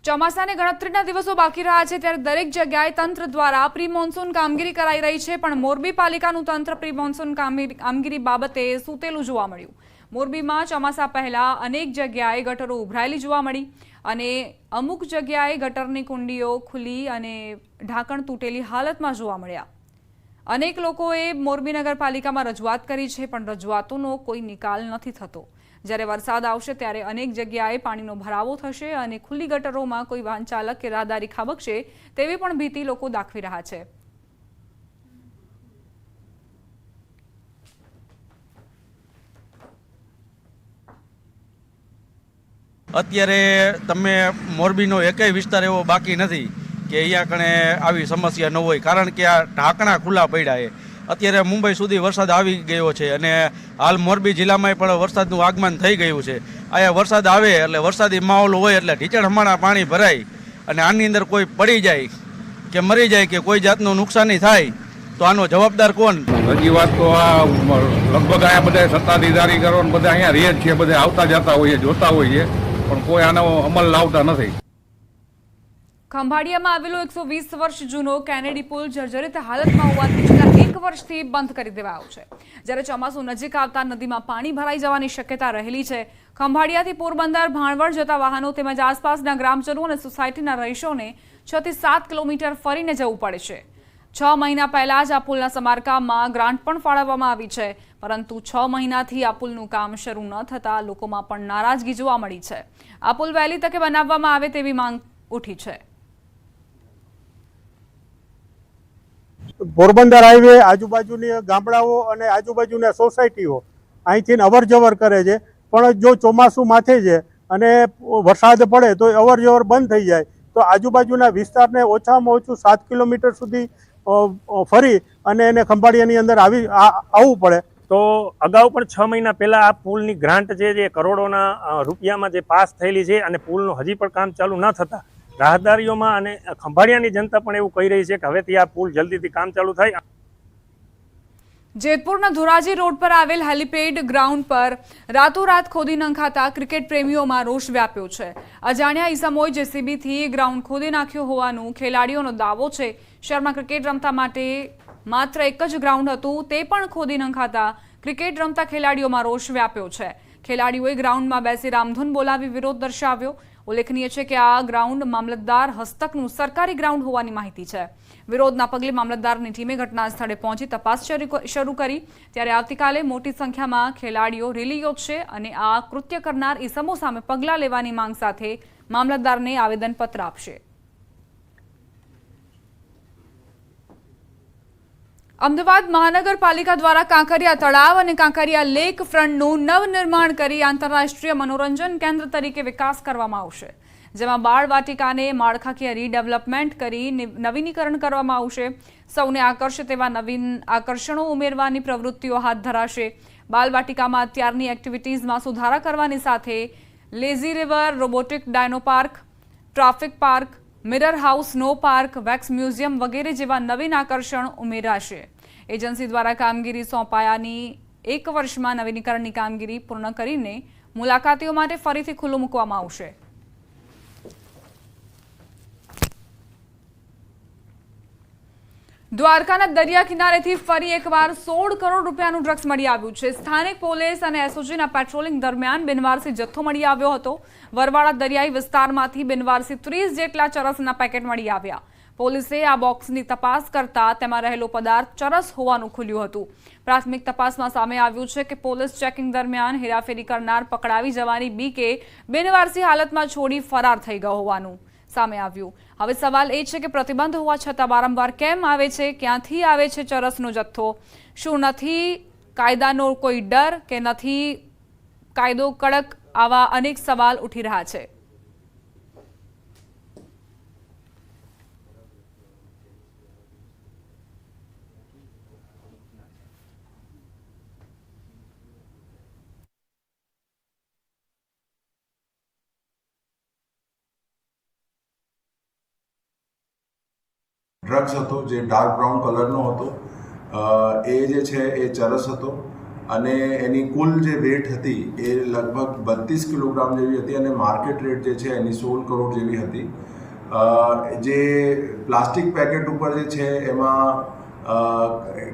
ચોમાસાને ગણતરીના દિવસો બાકી રહ્યા છે ત્યારે દરેક જગ્યાએ તંત્ર દ્વારા પ્રી મોન્સૂન કામગીરી કરાઈ રહી છે, પણ મોરબી પાલિકાનું તંત્ર પ્રી મોન્સૂન કામગીરી બાબતે સૂતેલું જોવા મળ્યું। મોરબીમાં ચોમાસા પહેલા અનેક જગ્યાએ ગટરો ઉભરાયેલી જોવા મળી અને અમુક જગ્યાએ ગટરની કુંડીઓ ખુલ્લી અને ઢાંકણ તૂટેલી હાલતમાં જોવા મળ્યા। અનેક લોકોએ મોરબી નગરપાલિકામાં રજૂઆત કરી છે, પણ રજૂઆતોનો કોઈ નિકાલ નથી થતો। જ્યારે વરસાદ આવશે ત્યારે અનેક જગ્યાએ પાણીનો ભરાવો થશે અને ખુલ્લી ગટરોમાં કોઈ વાહન ચાલક કે રાહદારી ખાબકશે તેવી પણ ભીતિ લોકો દાખવી રહ્યા છે। અત્યારે તમે મોરબીનો એકેય વિસ્તાર એવો બાકી નથી કે અહીંયા કણે આવી સમસ્યા ન હોય, કારણ કે આ ઢાંકણા ખુલ્લા પડ્યા છે। અત્યારે મુંબઈ સુધી વરસાદ આવી ગયો છે અને હાલ મોરબી જિલ્લામાં પણ વરસાદનું આગમન થઈ ગયું છે। અહીંયા વરસાદ આવે એટલે વરસાદી માહોલ હોય એટલે ઢીચણહમાણા પાણી ભરાય અને આની અંદર કોઈ પડી જાય કે મરી જાય કે કોઈ જાતનું નુકસાની થાય તો આનો જવાબદાર કોણ? હજી વાત તો આ લગભગ અહીંયા બધા સત્તાધિકારીઓ બધા અહીંયા રહે જ છે, બધા આવતા જતા હોઈએ, જોતા હોઈએ, પણ કોઈ આનો અમલ લાવતા નથી। ખંભાળિયામાં આવેલો 120 વર્ષ જૂનો કેનેડી પુલ જર્જરિત હાલતમાં હોવાથી છેલ્લા 1 વર્ષથી બંધ કરી દેવાયો છે। જ્યારે ચોમાસું નજીક આવતા નદીમાં પાણી ભરાઈ જવાની શક્યતા રહેલી છે। ખંભાળિયાથી પોરબંદર ભાણવડ જતા વાહનો તેમજ આસપાસના ગ્રામજનો અને સોસાયટીના રહીશોને 6 થી 7 કિલોમીટર ફરીને જવું પડે છે। 6 મહિના પહેલા જ આ પુલના સમારકામમાં ગ્રાન્ટ પણ ફાળવવામાં આવી છે, પરંતુ 6 મહિનાથી આ પુલનું કામ શરૂ ન થતાં લોકોમાં પણ નારાજગી જોવા મળી છે। આ પુલ વહેલી તકે બનાવવામાં આવે તેવી માંગ ઉઠી છે। પોરબંદર હાઈવે આજુબાજુની ગામડાઓ અને આજુબાજુના સોસાયટીઓ અહીંથી અવર જવર કરે છે, પણ જો ચોમાસું માથે છે અને વરસાદ પડે તો અવર જવર બંધ થઈ જાય તો આજુબાજુના વિસ્તારને ઓછામાં ઓછું 7 કિલોમીટર સુધી ફરી અને એને ખંભાળિયાની અંદર આવવું પડે। તો અગાઉ પણ 6 મહિના પહેલા આ પુલની ગ્રાન્ટ છે જે કરોડોના રૂપિયામાં જે પાસ થયેલી છે અને પુલનું હજી પણ કામ ચાલુ ન થતા રાહદારીઓમાં અને ખંભાળિયાની જનતા પણ એવું કહી રહી છે કે હવેથી આ પુલ જલ્દીથી કામ ચાલુ થાય। જેતપુરના ધોરાજી રોડ પર આવેલ હેલિપેડ ગ્રાઉન્ડ પર રાતોરાત ખોદી નંખાતા ક્રિકેટ પ્રેમીઓમાં રોષ વ્યાપ્યો છે। અજાણ્યા ઈસમોએ જેસીબીથી ગ્રાઉન્ડ ખોદી નાખ્યો હોવાનું ખેલાડીઓનો દાવો છે। શહેરમાં ક્રિકેટ રમતા માટે માત્ર એક જ ગ્રાઉન્ડ હતું, તે પણ ખોદી નંખાતા ક્રિકેટ રમતા ખેલાડીઓમાં રોષ વ્યાપ્યો છે। ખેલાડીઓએ ગ્રાઉન્ડમાં બેસી રામધૂન બોલાવી વિરોધ દર્શાવ્યો। ઉલ્લેખનીય છે કે આ ગ્રાઉન્ડ મામલતદાર હસ્તકનું સરકારી ગ્રાઉન્ડ હોવાની માહિતી છે। વિરોધના પગલે મામલતદારની ટીમે ઘટના સ્થળે પહોંચી તપાસ શરૂ કરી। ત્યારે આવતીકાલે મોટી સંખ્યામાં ખેલાડીઓ રેલી યોજશે અને આ કૃત્ય કરનાર ઈસમો સામે પગલાં લેવાની માંગ સાથે મામલતદારને આવેદનપત્ર આપશે। અમદાવાદ મહાનગરપાલિકા દ્વારા કાંકરિયા તળાવ અને કાંકરિયા લેક ફ્રન્ટનું નવનિર્માણ કરી આંતરરાષ્ટ્રીય મનોરંજન કેન્દ્ર તરીકે વિકાસ કરવામાં આવશે, જેમાં બાળ વાટિકાને માળખાકીય રીડેવલપમેન્ટ કરી નવીનીકરણ કરવામાં આવશે। સૌને આકર્ષે તેવા નવીન આકર્ષણો ઉમેરવાની પ્રવૃત્તિઓ હાથ ધરાશે। બાળ વાટિકામાં અત્યારની એક્ટિવિટીઝમાં સુધારા કરવાની સાથે lazy river, robotic dyno park, traffic park, mirror house, snow park, wax museum વગેરે જેવા નવીન આકર્ષણ ઉમેરાશે। એજન્સી દ્વારા કામગીરી સોંપાયાની 1 વર્ષમાં નવીનીકરણની કામગીરી પૂર્ણ કરીને મુલાકાતીઓ માટે ફરીથી ખુલ્લું મૂકવામાં આવશે। દ્વારકાના દરિયા કિનારેથી ફરી એકવાર 16 કરોડ રૂપિયાનું ડ્રગ્સ મળી આવ્યું છે। સ્થાનિક પોલીસ અને એસઓજીના પેટ્રોલિંગ દરમિયાન બિનવારસી જથ્થો મળી આવ્યો હતો। વરવાડા દરિયાઈ વિસ્તારમાંથી બિનવારસી 30 જેટલા ચરસના પેકેટ મળી આવ્યા। પોલીસે આ બોક્સની તપાસ કરતા તેમાં રહેલો પદાર્થ ચરસ હોવાનું ખુલ્યું હતું। પ્રાથમિક તપાસમાં સામે આવ્યું છે કે પોલીસ ચેકિંગ દરમિયાન હેરાફેરી કરનાર પકડાવી જવાની બીકે બિનવારસી હાલતમાં છોડી ફરાર થઈ ગયો હોવાનું સામે આવ્યું। હવે સવાલ એ છે કે પ્રતિબંધ હોવા છતાં વારંવાર કેમ આવે છે, ક્યાંથી આવે છે ચરસનો જથ્થો? શું નથી કાયદાનો કોઈ ડર કે નથી કાયદો કડક? આવા અનેક સવાલ ઉઠી રહ્યા છે। ડ્રગ્સ હતો જે ડાર્ક બ્રાઉન કલરનો હતો, એ જે છે એ ચરસ હતો અને એની કુલ જે વેટ હતી એ લગભગ 32 કિલોગ્રામ જેવી હતી અને માર્કેટ રેટ જે છે એની 16 કરોડ જેવી હતી. જે પ્લાસ્ટિક પેકેટ ઉપર જે છે એમાં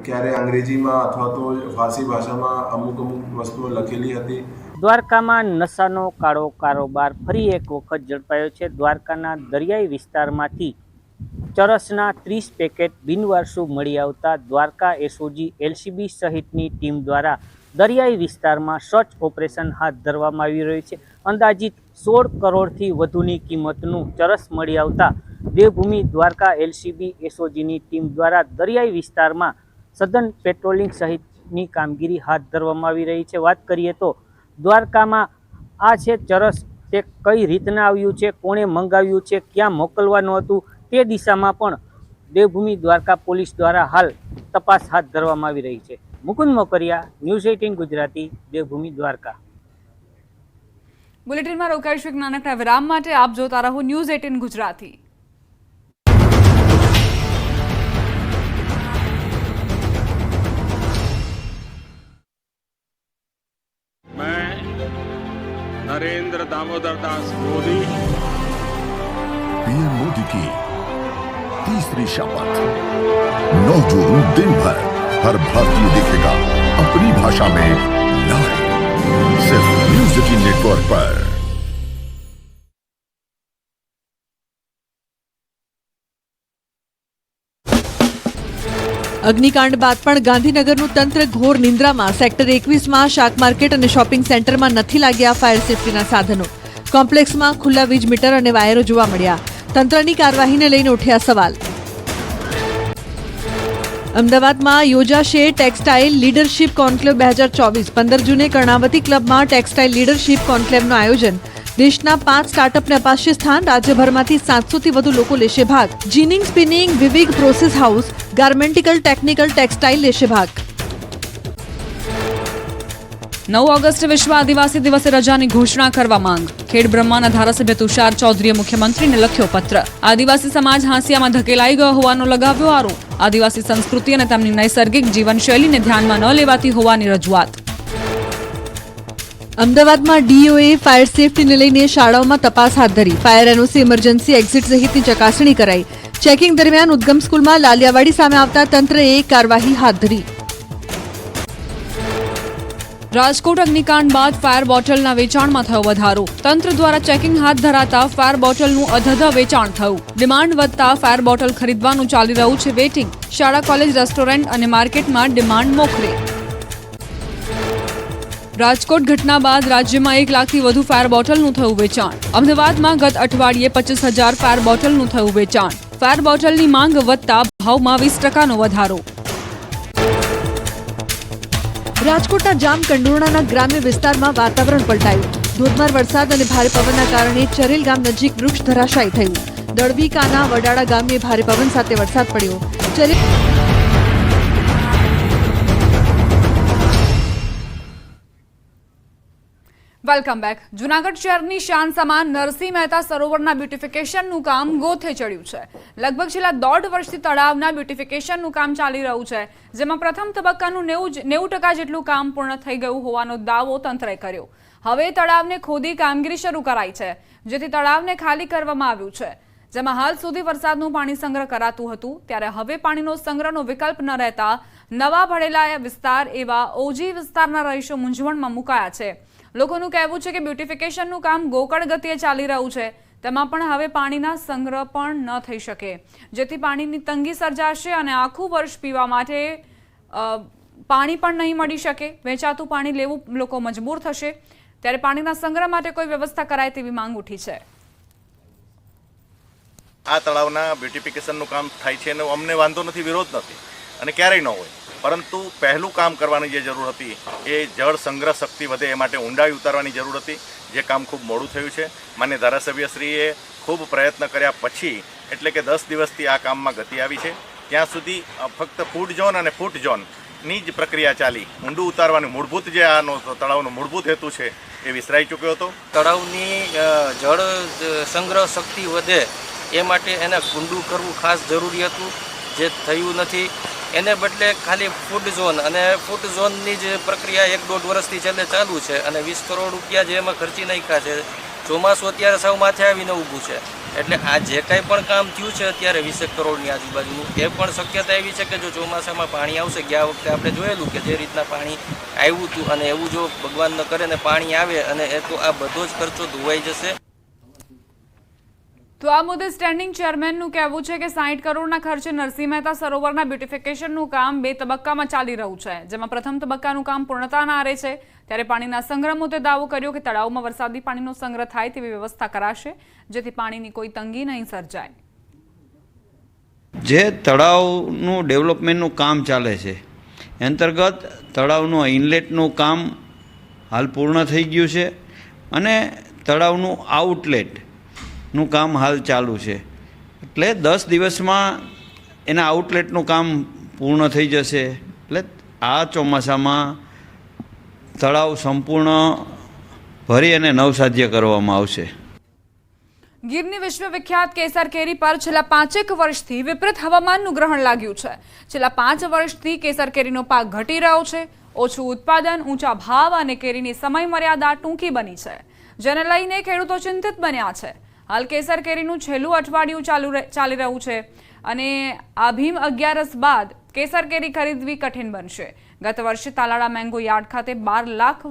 ક્યારે અંગ્રેજીમાં અથવા તો ફારસી ભાષામાં અમુક વસ્તુઓ લખેલી હતી. દ્વારકામાં નશાનો કાળો કારોબાર ફરી એક વખત ઝડપાયો છે. દ્વારકાના દરિયાઈ વિસ્તારમાંથી ચરસના 30 પેકેટ બિનવારસુ મળી આવતા દ્વારકા એસઓજી એલસીબી સહિતની ટીમ દ્વારા દરિયાઈ વિસ્તારમાં સર્ચ ઓપરેશન હાથ ધરવામાં આવી રહ્યું છે. અંદાજિત 16 કરોડથી વધુની કિંમતનું ચરસ મળી આવતા દેવભૂમિ દ્વારકા એલસીબી એસઓજીની ટીમ દ્વારા દરિયાઈ વિસ્તારમાં સઘન પેટ્રોલિંગ સહિતની કામગીરી હાથ ધરવામાં આવી રહી છે. વાત કરીએ તો દ્વારકામાં આ છે ચરસ, તે કઈ રીતના આવ્યું છે, કોણે મંગાવ્યું છે, ક્યાં મોકલવાનું હતું, તે દિશામાં પણ દેવભૂમિ દ્વારકા પોલીસ દ્વારા હાલ તપાસ હાથ ધરવામાં આવી રહી છે. મુકુંદ મોકરિયા, ન્યૂઝ 18 ગુજરાતી, દેવભૂમિ દ્વારકા. બુલેટિનમાં રોકાઈશું એક નાનકડા વિરામ માટે. આપ જોતા રહો ન્યૂઝ 18 ગુજરાતી. मैं नरेंद्र दामोदर दास मोदी पीएम मोदी की तीसरी शपथ 9 जून दिन भर हर भारतीय देखेगा अपनी भाषा में लाइव सिर्फ न्यूज़ 18 नेटवर्क पर. અગ્નિકાંડ બાદ પણ ગાંધીનગરનું તંત્ર ઘોર નિંદ્રામાં. સેક્ટર 21માં શાક માર્કેટ અને શોપિંગ સેન્ટરમાં નથી લાગ્યા ફાયર સેફટીના સાધનો. કોમ્પ્લેક્સમાં ખુલ્લા વીજ મીટર અને વાયરો જોવા મળ્યા. તંત્રની કાર્યવાહીને લઈને ઉઠ્યા સવાલ. અમદાવાદમાં યોજાશે ટેક્સટાઇલ લીડરશીપ કોન્ક્લેવ 2024. 15 જૂને કર્ણાવતી ક્લબમાં ટેક્સટાઇલ લીડરશીપ કોન્ક્લેવનું આયોજન. દેશના 5 સ્ટાર્ટઅપને અપાશે સ્થાન. રાજ્યભરમાંથી 700થી વધુ લોકો લેશે ભાગ. જીનિંગ, સ્પિનિંગ, વિવિધ પ્રોસેસ હાઉસ, ગાર્મેન્ટિકલ, ટેકનિકલ, ટેક્સટાઇલ લેશે ભાગ. 9 ઓગસ્ટ વિશ્વ આદિવાસી દિવસે રજાની ઘોષણા કરવા માંગ. ખેડ બ્રહ્માના ધારાસભ્ય તુષાર ચૌધરીએ મુખ્યમંત્રીને લખ્યો પત્ર. આદિવાસી સમાજ હાંસિયામાં ધકેલાઈ ગયો હોવાનો લગાવ્યો આરોપ. આદિવાસી સંસ્કૃતિ અને તેમની નૈસર્ગિક જીવનશૈલીને ધ્યાનમાં ન લેવાતી હોવાની રજૂઆત. અમદાવાદમાં ડીઓએ ફાયર સેફટીને લઈને શાળાઓમાં તપાસ હાથ ધરી. ફાયર એનઓસી, ઇમરજન્સી એક્ઝિટ સહિતની ચકાસણી કરાઈ. ચેકિંગ દરમિયાન ઉદ્ગમ સ્કૂલમાં લાલિયાવાડી સામે આવતા તંત્રએ કાર્યવાહી હાથ ધરી. રાજકોટ અગ્નિકાંડ બાદ ફાયર બોટલના વેચાણમાં થયો વધારો. તંત્ર દ્વારા ચેકિંગ હાથ ધરાતા ફાયર બોટલનું અધધ વેચાણ થયું. ડિમાન્ડ વધતા ફાયર બોટલ ખરીદવાનું ચાલી રહ્યું છે વેટિંગ. શાળા, કોલેજ, રેસ્ટોરન્ટ અને માર્કેટમાં ડિમાન્ડ મોખરે. રાજકોટ ઘટના બાદ રાજ્યમાં 1 લાખથી વધુ ફાયર બોટલનું થયું વેચાણ. અમદાવાદમાં ગત અઠવાડિયે 25,000 ફાયર બોટલનું થયું વેચાણ. ફાયર બોટલની માંગ વધતા ભાવમાં 20% વધારો. રાજકોટના જામકંડોરણાના ગ્રામ્ય વિસ્તારમાં વાતાવરણ પલટાયું. ધોધમાર વરસાદ અને ભારે પવનના કારણે ચરેલ ગામ નજીક વૃક્ષ ધરાશાયી થયું. દળવીકાના વડાળા ગામે ભારે પવન સાથે વરસાદ પડ્યો. Welcome back. જૂનાગઢ શહેરની શાન સમાન નરસિંહ મહેતા સરોવરના બ્યુટિફિકેશનનું કામ ગોથે ચડ્યું છે. લગભગ છેલ્લા 1.5 વર્ષથી તળાવના બ્યુટિફિકેશનનું કામ ચાલી રહ્યું છે, જેમાં પ્રથમ તબક્કાનું 90% જેટલું કામ પૂર્ણ થઈ ગયું હોવાનો દાવો તંત્રએ કર્યો. હવે તળાવને ખોદી કામગીરી શરૂ કરાઈ છે, જેથી તળાવને ખાલી કરવામાં આવ્યું છે. જેમાં હાલ સુધી વરસાદનું પાણી સંગ્રહ કરાતું હતું, ત્યારે હવે પાણીનો સંગ્રહનો વિકલ્પ ન રહેતા નવા ભળેલા વિસ્તાર એવા ઓજી વિસ્તારના રહીશો મૂંઝવણમાં મુકાયા છે. લોકોનું કહેવું છે કે બ્યુટિફિકેશનનું કામ ગોકળ ગતિએ ચાલી રહ્યું છે, તેમાં પણ હવે પાણીના સંગ્રહ પણ ન થઈ શકે, જેથી પાણીની તંગી સર્જાશે અને આખું વર્ષ પીવા માટે પાણી પણ નહીં મળી શકે. વેચાતું પાણી લેવું લોકો મજબૂર થશે, ત્યારે પાણીના સંગ્રહ માટે કોઈ વ્યવસ્થા કરાય તેવી માંગ ઉઠી છે. આ તળાવના બ્યુટિફિકેશનનું કામ થાય છે અને અમને વાંધો નથી, વિરોધ નથી અને ક્યારેય ન હોય, પરંતુ પહેલું કામ કરવાની જે જરૂર હતી એ જળ સંગ્રહ શક્તિ વધે એ માટે ઊંડાઈ ઉતારવાની જરૂર હતી, જે કામ ખૂબ મોડું થયું છે. માન્ય ધારાસભ્યશ્રીએ ખૂબ પ્રયત્ન કર્યા પછી એટલે કે 10 દિવસથી આ કામમાં ગતિ આવી છે. ત્યાં સુધી ફક્ત ફૂડ ઝોન અને ફૂટ ઝોનની જ પ્રક્રિયા ચાલી. ઊંડું ઉતારવાની મૂળભૂત જે આનો તળાવનો મૂળભૂત હેતુ છે એ વિસરાઈ ચૂક્યો હતો. તળાવની જળ સંગ્રહ શક્તિ વધે એ માટે એને ઊંડું કરવું ખાસ જરૂરી હતું, જે થયું નથી. એને બદલે ખાલી ફૂડ ઝોન અને ફૂડ ઝોનની જે પ્રક્રિયા 1-1.5 વર્ષથી છેલ્લે ચાલુ છે અને 20 કરોડ રૂપિયા જે એમાં ખર્ચી નાખ્યા છે. ચોમાસું અત્યારે સૌ માથે આવીને ઊભું છે એટલે આ જે કાંઈ પણ કામ થયું છે અત્યારે 20 કરોડની આજુબાજુનું એ પણ શક્યતા એવી છે કે જો ચોમાસામાં પાણી આવશે, ગયા વખતે આપણે જોયેલું કે જે રીતના પાણી આવ્યું હતું અને એવું જો ભગવાન ન કરે ને પાણી આવે અને એ તો આ બધો જ ખર્ચો ધોવાઈ જશે. તો આ મુદ્દે સ્ટેન્ડિંગ ચેરમેનનું કહેવું છે કે 60 કરોડના ખર્ચે નરસિંહ મહેતા સરોવરના બ્યુટિફિકેશનનું કામ 2 તબક્કામાં ચાલી રહ્યું છે, જેમાં પ્રથમ તબક્કાનું કામ પૂર્ણતાના આરે છે. ત્યારે પાણીના સંગ્રહ મુદ્દે દાવો કર્યો કે તળાવમાં વરસાદી પાણીનો સંગ્રહ થાય તેવી વ્યવસ્થા કરાશે, જેથી પાણીની કોઈ તંગી નહીં સર્જાય. જે તળાવનું ડેવલપમેન્ટનું કામ ચાલે છે અંતર્ગત તળાવનું ઇનલેટનું કામ હાલ પૂર્ણ થઈ ગયું છે અને તળાવનું આઉટલેટનું કામ હાલ ચાલુ છે. એટલે 10 દિવસમાં એના આઉટલેટનું કામ પૂર્ણ થઈ જશે. એટલે આ ચોમાસામાં તળાવ સંપૂર્ણ ભરી અને નવસાધ્ય કરવામાં આવશે. ગીરની વિશ્વવિખ્યાત કેસર કેરી પર છેલ્લા 5 વર્ષથી વિપરીત હવામાનનું ગ્રહણ લાગ્યું છે. છેલ્લા 5 વર્ષથી કેસર કેરીનો પાક ઘટી રહ્યો છે. ઓછું ઉત્પાદન, ઊંચા ભાવ અને કેરીની સમય મર્યાદા ટૂંકી બની છે, જેને લઈને ખેડૂતો ચિંતિત બન્યા છે. હાલ કેસર કેરીનું છેલ્લું અઠવાડિયું ચાલી રહ્યું છે અને આ ભીમ 11 બાદ કેસર કેરી ખરીદવી કઠિન બનશે. ગત વર્ષે તાલાળા મેંગો યાર્ડ ખાતે 12 લાખ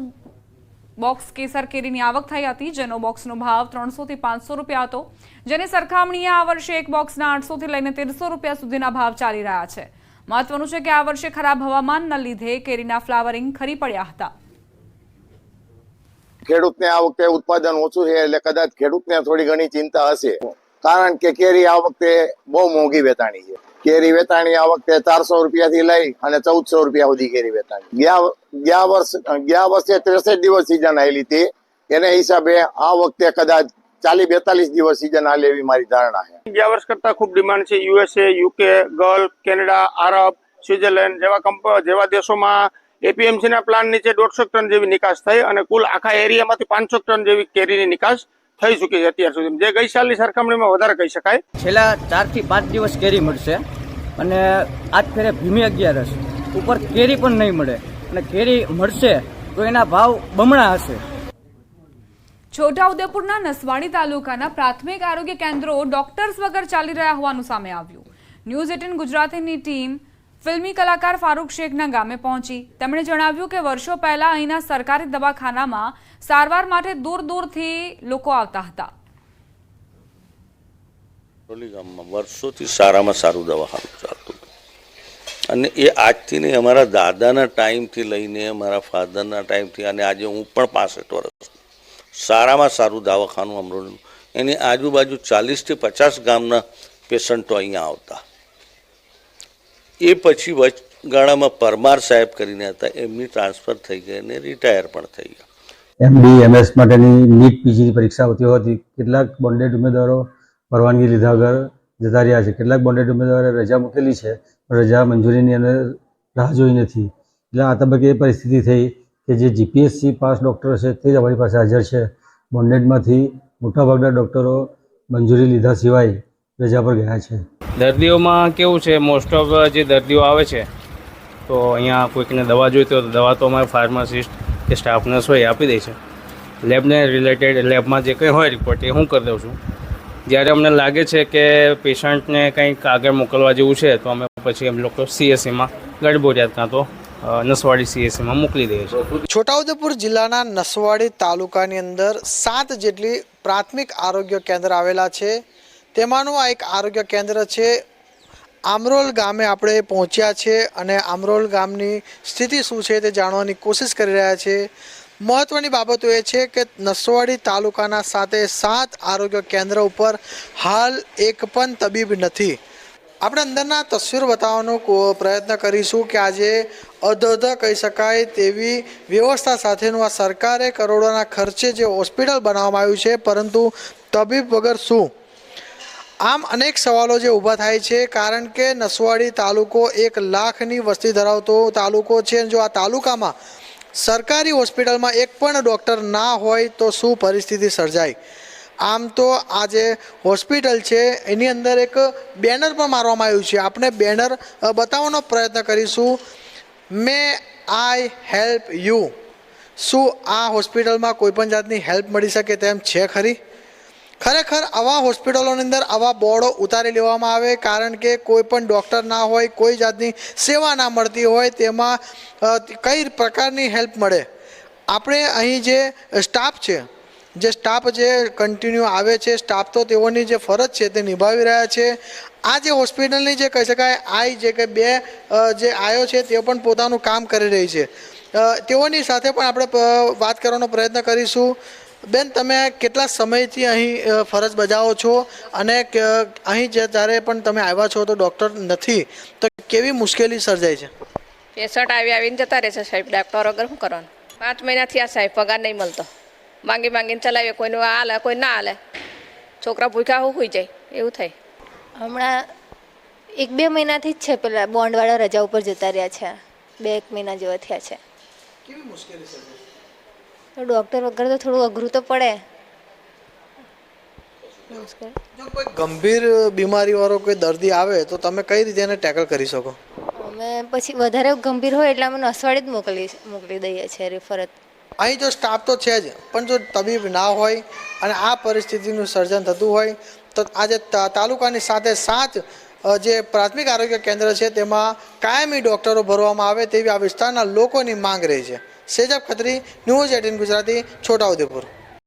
બોક્સ કેસર કેરીની આવક થઈ હતી, જેનો બોક્સનો ભાવ 300 થી 500 રૂપિયા હતો, જેની સરખામણીએ આ વર્ષે એક બોક્સના 800 થી લઈને 1300 રૂપિયા સુધીના ભાવ ચાલી રહ્યા છે. મહત્વનું છે કે આ વર્ષે ખરાબ હવામાનના લીધે કેરીના ફ્લાવરિંગ ખરી પડ્યા હતા. ખેડૂતને આ વખતે ઉત્પાદન ઓછું છે એટલે કદાચ ખેડૂતને થોડી ઘણી ચિંતા હશે, કારણ કે કેરી આ વખતે બહુ મોંઘી વેચાણી છે. કેરી વેચાણી આ વખતે 400 રૂપિયાથી લઈ અને 1400 રૂપિયા સુધી કેરી વેચાણી. ગયા વર્ષે 63 દિવસ સિઝન આવેલી હતી, એને હિસાબે આ વખતે કદાચ 40-42 દિવસ સિઝન આલે એવી મારી ધારણા છે. ગયા વર્ષ કરતા ખૂબ ડિમાન્ડ છે. યુએસએ, યુકે, ગલ્ફ, કેનેડા, આરબ, સ્વિટ્ઝરલેન્ડ જેવા દેશોમાં એપીએમસી ના પ્લાન નીચે 150 ટન જેવી નિકાસ થઈ અને કુલ આખા એરિયામાંથી 500 ટન જેવી કેરીની નિકાસ થઈ ચૂકી છે અત્યાર સુધી, જે ગઈ સાલની સરખામણીમાં વધારે કહી શકાય. છેલ્લા 4 થી 5 દિવસ કેરી મળશે અને આજ ફેરે ભીમી 11 ઉપર કેરી પણ નહીં મળે અને કેરી મળશે તો એના ભાવ બમણા હશે. છોટાઉદેપુરના નસવાડી તાલુકાના પ્રાથમિક આરોગ્ય કેન્દ્રો ડોક્ટર્સ વગર ચાલી રહ્યા હોવાનું સામે આવ્યું. ન્યૂઝ 18 ગુજરાતીની ટીમ ફિલ્મી કલાકાર ફારૂક શેખના ગામે પહોંચી. તેમણે જણાવ્યું કે વર્ષો પહેલા અહીંના સરકારી દવાખાનામાં સારવાર માટે દૂર દૂરથી લોકો આવતા હતા. ગામમાં વર્ષોથી સારામાં સારું દવાખાનું ચાલતું અને એ આજથી નહીં, અમારા દાદાના ટાઈમથી લઈને અમારા ફાધરના ટાઈમથી અને આજે હું પણ 65 વર્ષ સારામાં સારું દવાખાનું અમરોલીનું. એની આજુબાજુ 40 થી 50 ગામના પેશન્ટો અહીંયા આવતા. એ પછી વચગાળામાં પરમાર સાહેબ કરીને હતા, એમની ટ્રાન્સફર થઈ ગઈ અને રિટાયર પણ થઈ ગયા. MD MS માટેની નીટ પીજીની પરીક્ષા હોતી હોતી કેટલાક બોન્ડેડ ઉમેદવારો પરવાનગી લીધા વગર જતા રહ્યા છે. કેટલાક બોન્ડેડ ઉમેદવારે રજા મૂકેલી છે, રજા મંજૂરીની અંદર રાહ જોઈ નથી. એટલે આ તબક્કે એ પરિસ્થિતિ થઈ કે જે GPSC પાસ ડૉક્ટરો છે તે જ અમારી પાસે હાજર છે. બોન્ડેડમાંથી મોટાભાગના ડૉક્ટરો મંજૂરી લીધા સિવાય રજા પર ગયા છે. દર્દીઓમાં કેવું છે, મોસ્ટ ઓફ જે દર્દીઓ આવે છે તો અહીંયા કોઈકને દવા જોઈતી હોય તો દવા તો અમારે ફાર્માસિસ્ટ કે સ્ટાફ નર્સ હોય આપી દે છે. લેબને રિલેટેડ લેબમાં જે કંઈ હોય રિપોર્ટ એ હું કરી દઉં છું. જ્યારે અમને લાગે છે કે પેશન્ટને કંઈક આગળ મોકલવા જેવું છે તો અમે પછી એમ લોકો CSCમાં ગઢબોરિયાદ કાં તો નસવાડી CSCમાં મોકલી દઈએ છીએ. છોટાઉદેપુર જિલ્લાના નસવાડી તાલુકાની અંદર 7 જેટલી પ્રાથમિક આરોગ્ય કેન્દ્ર આવેલા છે. તેમાંનું આ એક આરોગ્ય કેન્દ્ર છે. આમરોલ ગામે આપણે પહોંચ્યા છે અને આમરોલ ગામની સ્થિતિ શું છે તે જાણવાની કોશિશ કરી રહ્યા છે. મહત્વની બાબતો એ છે કે નસવાડી તાલુકાના 7 આરોગ્ય કેન્દ્ર ઉપર હાલ એક પણ તબીબ નથી. આપણે અંદરના તસવીર બતાવવાનો પ્રયત્ન કરીશું કે આજે અધધ કહી શકાય તેવી વ્યવસ્થા સાથેનું આ સરકારે કરોડોના ખર્ચે જે હોસ્પિટલ બનાવવામાં આવ્યું છે, પરંતુ તબીબ વગર શું? આમ અનેક સવાલો જે ઊભા થાય છે, કારણ કે નસવાડી તાલુકો 1 લાખની વસ્તી ધરાવતો તાલુકો છે. જો આ તાલુકામાં સરકારી હોસ્પિટલમાં એક પણ ડૉક્ટર ના હોય તો શું પરિસ્થિતિ સર્જાય? આમ તો આ જે હોસ્પિટલ છે એની અંદર એક બેનર પણ મારવામાં આવ્યું છે. આપણે બેનર બતાવવાનો પ્રયત્ન કરીશું. મે આઈ હેલ્પ યુ. શું આ હોસ્પિટલમાં કોઈ પણ જાતની હેલ્પ મળી શકે તેમ છે ખરી? ખરેખર આવા હોસ્પિટલોની અંદર આવા બોર્ડો ઉતારી લેવામાં આવે, કારણ કે કોઈ પણ ડૉક્ટર ના હોય, કોઈ જાતની સેવા ના મળતી હોય, તેમાં કઈ પ્રકારની હેલ્પ મળે. આપણે અહીં જે સ્ટાફ છે, જે સ્ટાફ જે કન્ટિન્યુ આવે છે, સ્ટાફ તો તેઓની જે ફરજ છે તે નિભાવી રહ્યા છે. આ જે હોસ્પિટલની જે કહી શકાય આઈ જે કે બે જે આયો છે તેઓ પણ પોતાનું કામ કરી રહી છે. તેઓની સાથે પણ આપણે વાત કરવાનો પ્રયત્ન કરીશું. બેન, તમે કેટલા સમયથી અહીં ફરજ બજાવો છો અને અહીં જ્યારે પણ તમે આવ્યા છો તો ડૉક્ટર નથી, તો કેવી મુશ્કેલી સર્જાય છે? પેશન્ટ આવીને જતા રહે છે સાહેબ. ડૉક્ટર વગર શું કરવાનું? 5 મહિનાથી આ સાહેબ પગાર નહીં મળતો. માંગીને ચલાવીએ, કોઈનું હાલે કોઈ ના હાલે. છોકરા ભૂખ્યા હોઈ જાય એવું થાય. હમણાં 1-2 મહિનાથી જ છે, પેલા બોન્ડવાળા રજા ઉપર જતા રહ્યા છે. 2-1 મહિના જેવા થયા છે. કેવી મુશ્કેલી સર્જાય? તો ડૉક્ટર વગર તો થોડું અઘરું તો પડે. જો કોઈ ગંભીર બીમારીવાળો કોઈ દર્દી આવે તો તમે કઈ રીતે એને ટેકલ કરી શકો? અમે પછી વધારે ગંભીર હોય એટલે અમે નસવાડી જ મોકલી દઈએ છીએ રેફર. અહીં જો સ્ટાફ તો છે જ, પણ જો તબીબ ના હોય અને આ પરિસ્થિતિનું સર્જન થતું હોય તો આજે તાલુકાની સાથે 7 જે પ્રાથમિક આરોગ્ય કેન્દ્ર છે તેમાં કાયમી ડૉક્ટરો ભરવામાં આવે તેવી આ વિસ્તારના લોકોની માંગ રહી છે. સેજબ ખત્રી, ન્યૂઝ 18 ગુજરાતી, છોટાઉદેપુર.